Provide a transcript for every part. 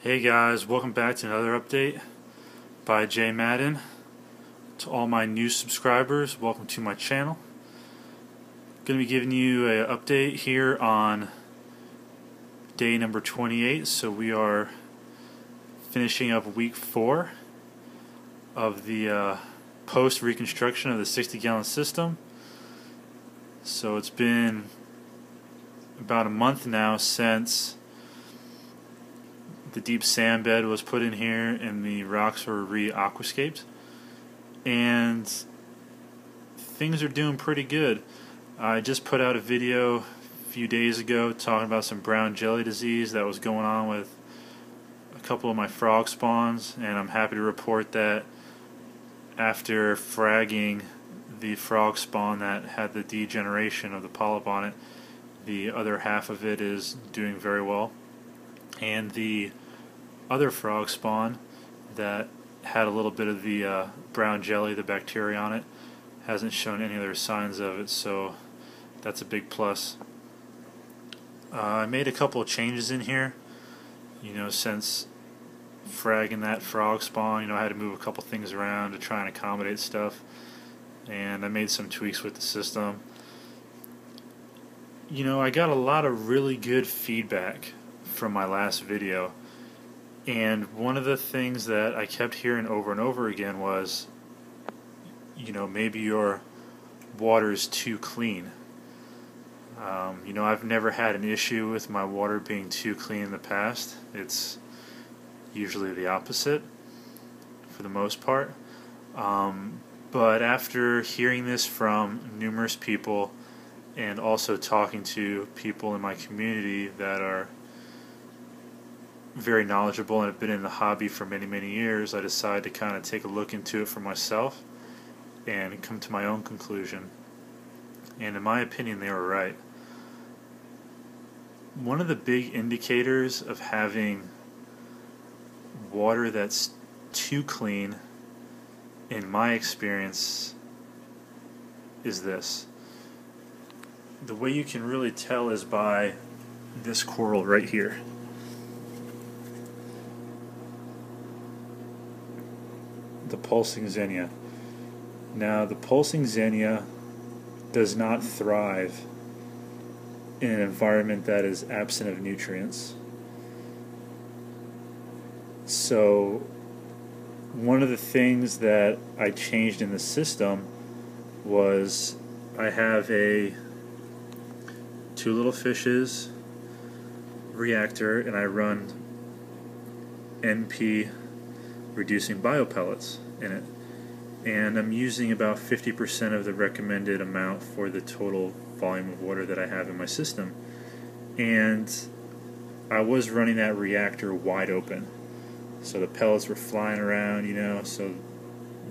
Hey guys, welcome back to another update by jmadden. To all my new subscribers, welcome to my channel. Going to be giving you an update here on day number 28. So we are finishing up week 4 of the post-reconstruction of the 60-gallon system. So it's been about a month now since the deep sand bed was put in here and the rocks were re-aquascaped, and things are doing pretty good. I just put out a video a few days ago talking about some brown jelly disease that was going on with a couple of my frog spawns, and I'm happy to report that after fragging the frog spawn that had the degeneration of the polyp on it, the other half of it is doing very well. And the other frog spawn that had a little bit of the brown jelly, the bacteria on it, hasn't shown any other signs of it, so that's a big plus. I made a couple of changes in here, since fragging that frog spawn. I had to move a couple things around to try and accommodate stuff, and I made some tweaks with the system. I got a lot of really good feedback from my last video, and one of the things that I kept hearing over and over again was, maybe your water's too clean. I've never had an issue with my water being too clean in the past. It's usually the opposite for the most part. But after hearing this from numerous people, and also talking to people in my community that are very knowledgeable and have been in the hobby for many, many years, I decided to kind of take a look into it for myself and come to my own conclusion. And in my opinion, they were right. One of the big indicators of having water that's too clean, in my experience, is this. The way you can really tell is by this coral right here. The pulsing xenia. Now, the pulsing xenia does not thrive in an environment that is absent of nutrients. So, one of the things that I changed in the system was I have a 2 little fishes reactor, and I run NP reducing biopellets in it, and I'm using about 50% of the recommended amount for the total volume of water that I have in my system. And I was running that reactor wide open, so the pellets were flying around, so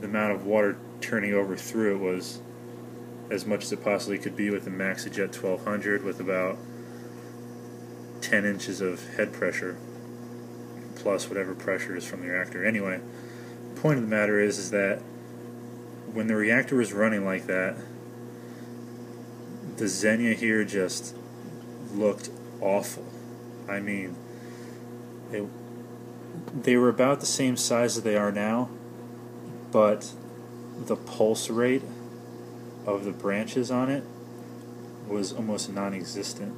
the amount of water turning over through it was as much as it possibly could be with the MaxiJet 1200 with about 10 inches of head pressure plus whatever pressure is from the reactor. Anyway, the point of the matter is that when the reactor was running like that, the xenia here just looked awful. I mean, they were about the same size as they are now, but the pulse rate of the branches on it was almost non-existent.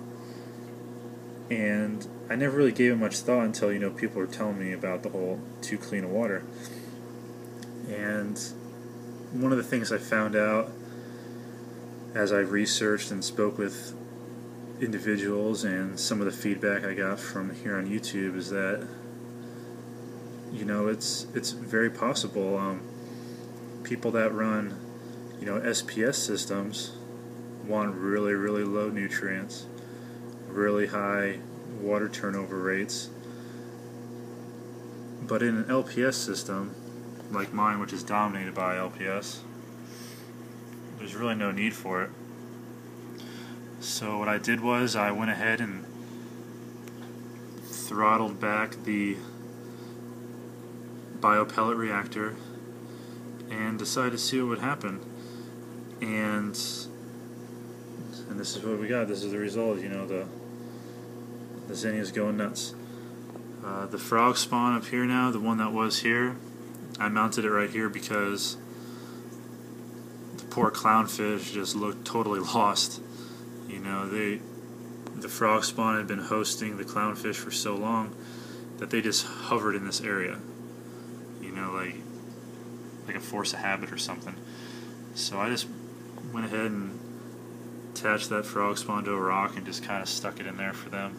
And I never really gave it much thought until, people were telling me about the whole too clean of water. And one of the things I found out as I researched and spoke with individuals, and some of the feedback I got from here on YouTube, is that, it's very possible people that run, SPS systems want really, really low nutrients, really high water turnover rates, but in an LPS system like mine, which is dominated by LPS, there's really no need for it. So what I did was I went ahead and throttled back the biopellet reactor and decided to see what would happen. And this is what we got. This is the result. The xenia is going nuts. The frog spawn up here now, the one that was here, I mounted it right here because the poor clownfish just looked totally lost. You know, the frog spawn had been hosting the clownfish for so long that they just hovered in this area. You know, like a force of habit or something. So I just went ahead and attached that frog spawn to a rock and just kind of stuck it in there for them.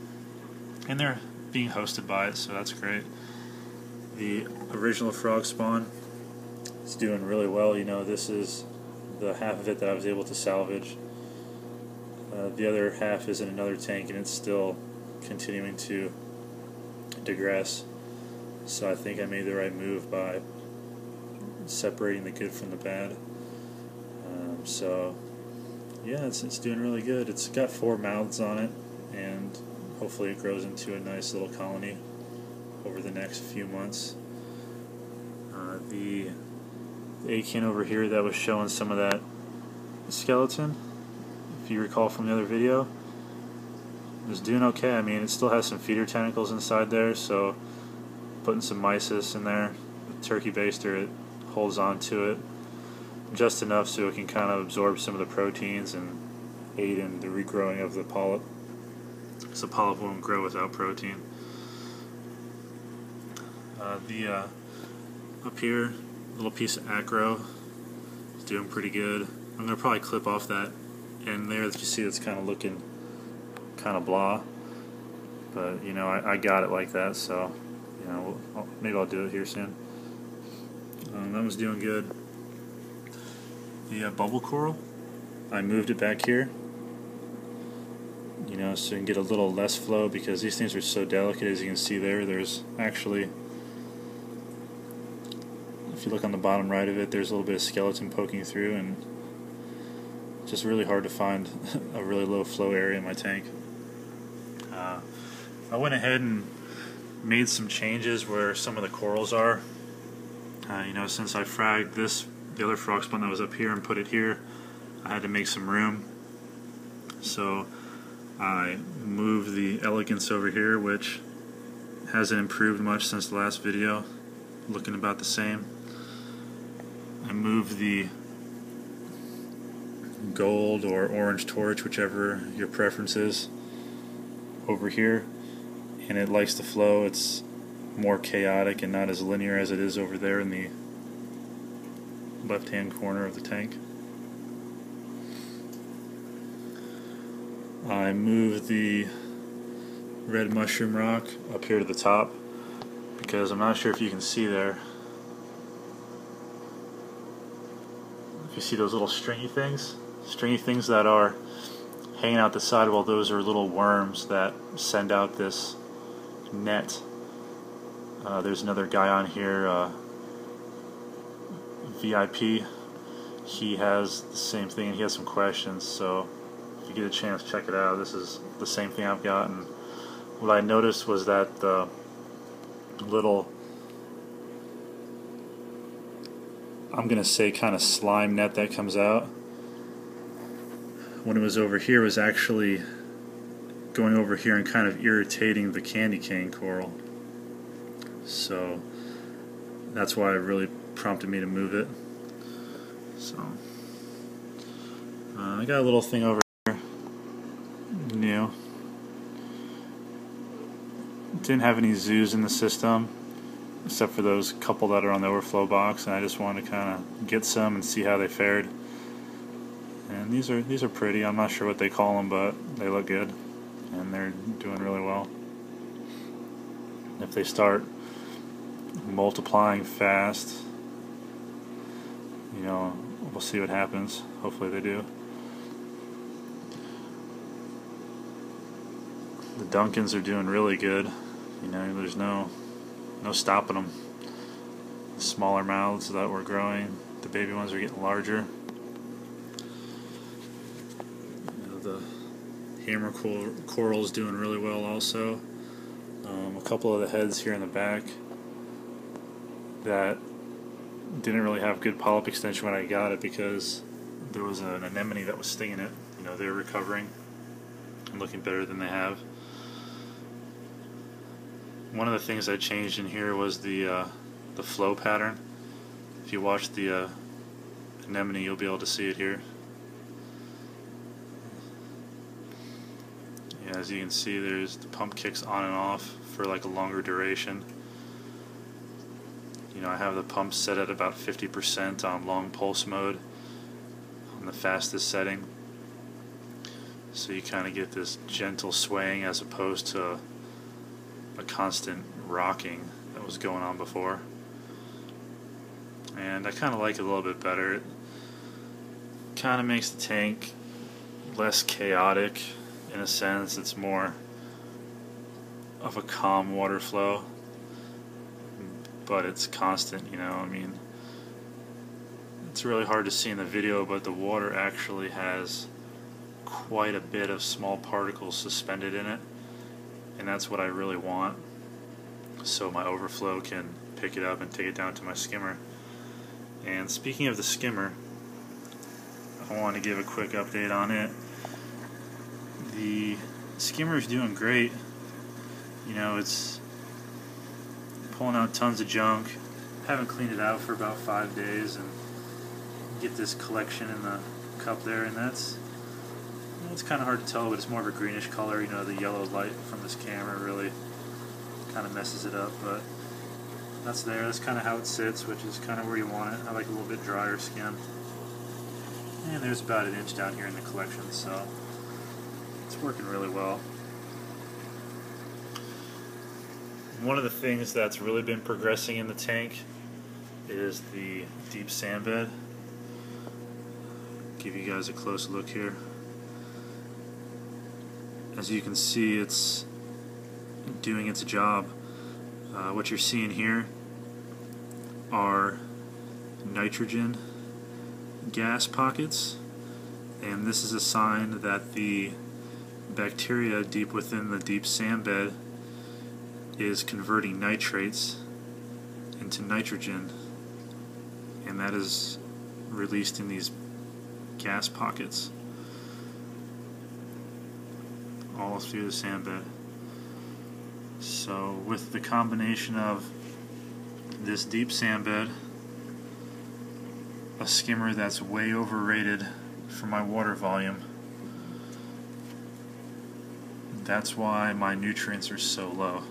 And they're being hosted by it, so that's great. The original frog spawn is doing really well. You know, this is the half of it that I was able to salvage. The other half is in another tank and it's still continuing to digress. So I think I made the right move by separating the good from the bad. So yeah, it's doing really good. It's got 4 mouths on it, and hopefully it grows into a nice little colony over the next few months. The akin over here that was showing some of that skeleton, if you recall from the other video, is doing okay. I mean, it still has some feeder tentacles inside there, so putting some mysis in there, the turkey baster, it holds on to it just enough so it can kind of absorb some of the proteins and aid in the regrowing of the polyp, because the polyp won't grow without protein. Up here, little piece of acro is doing pretty good. I'm going to probably clip off that end there that you see that's kind of looking kind of blah, but you know, I got it like that, so you know, maybe I'll do it here soon. That was doing good. The bubble coral, I moved it back here, you know, so you can get a little less flow, because these things are so delicate. As you can see there, there's actually, if you look on the bottom right of it, there's a little bit of skeleton poking through, and it's just really hard to find a really low flow area in my tank. I went ahead and made some changes where some of the corals are. You know, since I fragged the other frog spawn that was up here and put it here, I had to make some room. So I moved the elegance over here, which hasn't improved much since the last video, looking about the same. I moved the gold or orange torch, whichever your preference is, over here, and it likes to flow. It's more chaotic and not as linear as it is over there in the left hand corner of the tank. I moved the red mushroom rock up here to the top because I'm not sure if you can see there. If you see those little stringy things that are hanging out the side, well, those are little worms that send out this net. There's another guy on here, VIP. He has the same thing, and he has some questions, so if you get a chance, check it out. This is the same thing I've got, and what I noticed was that the little, I'm going to say kind of slime net that comes out, when it was over here, was actually going over here and kind of irritating the candy cane coral. So that's why it really prompted me to move it. So I got a little thing over here, new. Didn't have any zoos in the system except for those couple that are on the overflow box, and I just wanted to kind of get some and see how they fared. And these are pretty. I'm not sure what they call them, but they look good and they're doing really well. If they start multiplying fast, you know, we'll see what happens. Hopefully they do. The Duncans are doing really good. You know, there's no stopping them. The smaller mouths that were growing, the baby ones are getting larger. You know, the hammer coral is doing really well also. A couple of the heads here in the back that didn't really have good polyp extension when I got it because there was an anemone that was stinging it. You know, they're recovering and looking better than they have. One of the things I changed in here was the flow pattern. If you watch the anemone, you'll be able to see it here. Yeah, as you can see, there's the pump kicks on and off for like a longer duration. You know, I have the pump set at about 50% on long pulse mode on the fastest setting, so you kind of get this gentle swaying as opposed to a constant rocking that was going on before. And I kind of like it a little bit better. It kind of makes the tank less chaotic in a sense. It's more of a calm water flow, but it's constant, you know. I mean, it's really hard to see in the video, but the water actually has quite a bit of small particles suspended in it, and that's what I really want, so my overflow can pick it up and take it down to my skimmer. And speaking of the skimmer, I want to give a quick update on it. The skimmer is doing great. You know, it's pulling out tons of junk. Haven't cleaned it out for about 5 days, and get this collection in the cup there, and that's, you know, it's kind of hard to tell, but it's more of a greenish color. You know, the yellow light from this camera really kind of messes it up, but that's there. That's kind of how it sits, which is kind of where you want it. I like a little bit drier skim. And there's about an inch down here in the collection, so it's working really well. One of the things that's really been progressing in the tank is the deep sand bed. Give you guys a close look here. As you can see, it's doing its job. What you're seeing here are nitrogen gas pockets, and this is a sign that the bacteria deep within the deep sand bed is converting nitrates into nitrogen, and that is released in these gas pockets all through the sand bed. So with the combination of this deep sand bed, a skimmer that's way overrated for my water volume, that's why my nutrients are so low.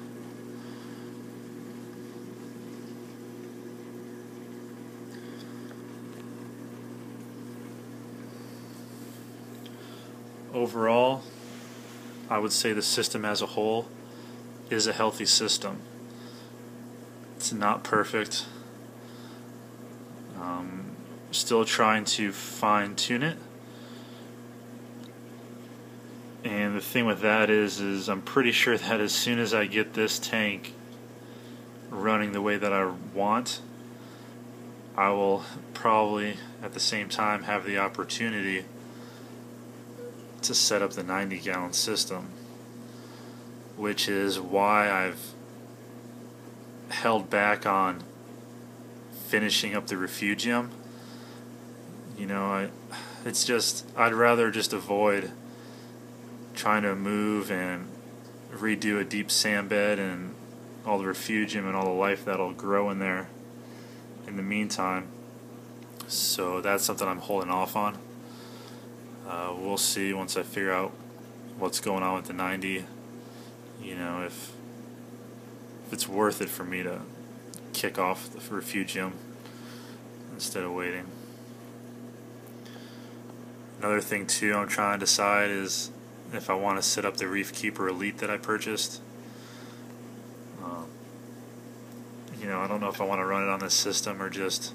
Overall, I would say the system as a whole is a healthy system. It's not perfect. Still trying to fine-tune it. And the thing with that is I'm pretty sure that as soon as I get this tank running the way that I want, I will probably at the same time have the opportunity to set up the 90-gallon system, which is why I've held back on finishing up the refugium. You know, it's just, I'd rather just avoid trying to move and redo a deep sand bed and all the refugium and all the life that'll grow in there in the meantime. So that's something I'm holding off on. We'll see once I figure out what's going on with the 90, you know, if it's worth it for me to kick off the refugium instead of waiting. Another thing too I'm trying to decide is if I want to set up the Reef Keeper Elite that I purchased. You know, I don't know if I want to run it on this system or just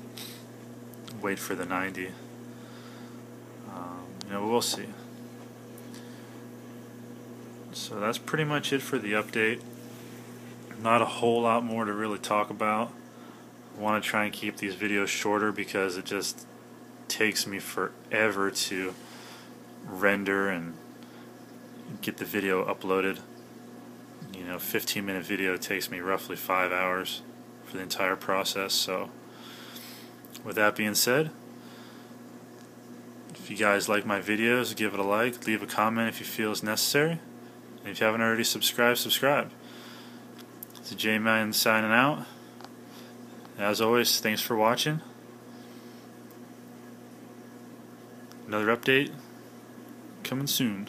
wait for the 90. You know, we'll see. So that's pretty much it for the update. Not a whole lot more to really talk about. I want to try and keep these videos shorter because it just takes me forever to render and get the video uploaded. You know, 15-minute video takes me roughly 5 hours for the entire process. So with that being said, if you guys like my videos, give it a like, leave a comment if you feel it's necessary, and if you haven't already subscribed, subscribe. It's jmadden signing out. As always, thanks for watching. Another update coming soon.